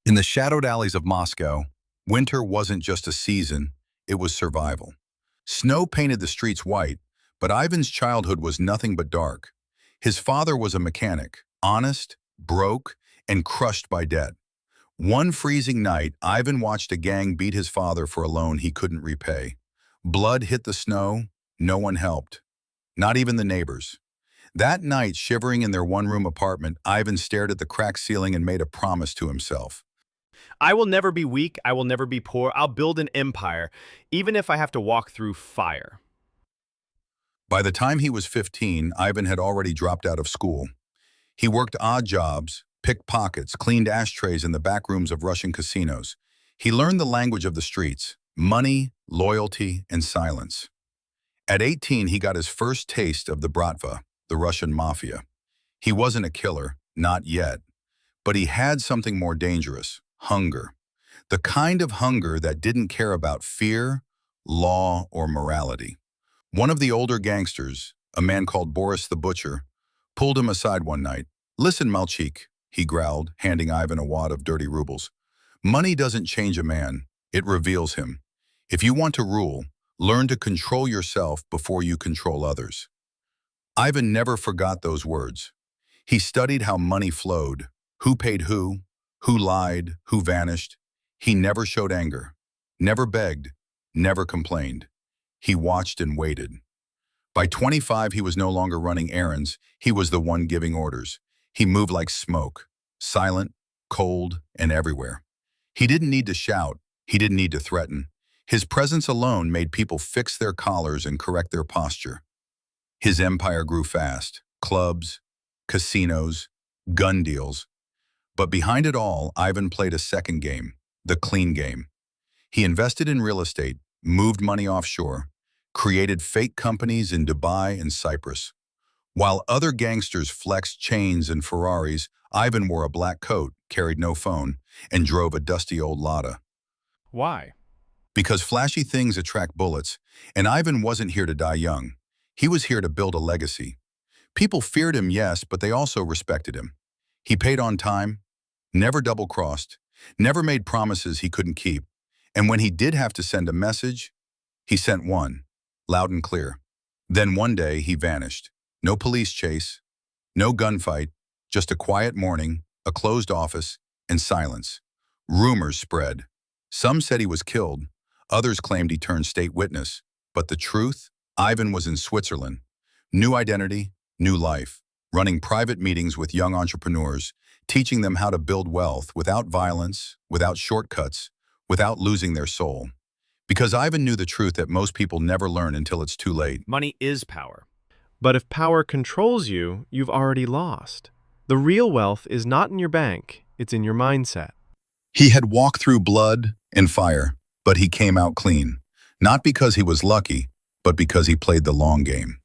In the shadowed alleys of Moscow, winter wasn't just a season, it was survival. Snow painted the streets white, but Ivan's childhood was nothing but dark. His father was a mechanic, honest, broke, and crushed by debt. One freezing night, Ivan watched a gang beat his father for a loan he couldn't repay. Blood hit the snow, no one helped, not even the neighbors. That night, shivering in their one-room apartment, Ivan stared at the cracked ceiling and made a promise to himself. I will never be weak. I will never be poor. I'll build an empire, even if I have to walk through fire. By the time he was 15, Ivan had already dropped out of school. He worked odd jobs, picked pockets, cleaned ashtrays in the back rooms of Russian casinos. He learned the language of the streets: money, loyalty, and silence. At 18, he got his first taste of the bratva, the Russian mafia. He wasn't a killer, not yet, but he had something more dangerous: hunger. The kind of hunger that didn't care about fear, law, or morality. One of the older gangsters, a man called Boris the Butcher, pulled him aside one night. "Listen, Malchik," he growled, handing Ivan a wad of dirty rubles. "Money doesn't change a man, it reveals him. If you want to rule, learn to control yourself before you control others." Ivan never forgot those words. He studied how money flowed, who paid who lied, who vanished. He never showed anger, never begged, never complained. He watched and waited. By 25, he was no longer running errands. He was the one giving orders. He moved like smoke, silent, cold, and everywhere. He didn't need to shout. He didn't need to threaten. His presence alone made people fix their collars and correct their posture. His empire grew fast: clubs, casinos, gun deals. But behind it all, Ivan played a second game, the clean game. He invested in real estate, moved money offshore, created fake companies in Dubai and Cyprus. While other gangsters flexed chains and Ferraris, Ivan wore a black coat, carried no phone, and drove a dusty old Lada. Why? Because flashy things attract bullets, and Ivan wasn't here to die young. He was here to build a legacy. People feared him, yes, but they also respected him. He paid on time, never double-crossed, never made promises he couldn't keep. And when he did have to send a message, he sent one, loud and clear. Then one day he vanished. No police chase, no gunfight, just a quiet morning, a closed office, and silence. Rumors spread. Some said he was killed. Others claimed he turned state witness. But the truth? Ivan was in Switzerland. New identity, new life. Running private meetings with young entrepreneurs, teaching them how to build wealth without violence, without shortcuts, without losing their soul. Because Ivan knew the truth that most people never learn until it's too late. Money is power. But if power controls you, you've already lost. The real wealth is not in your bank, it's in your mindset. He had walked through blood and fire, but he came out clean. Not because he was lucky, but because he played the long game.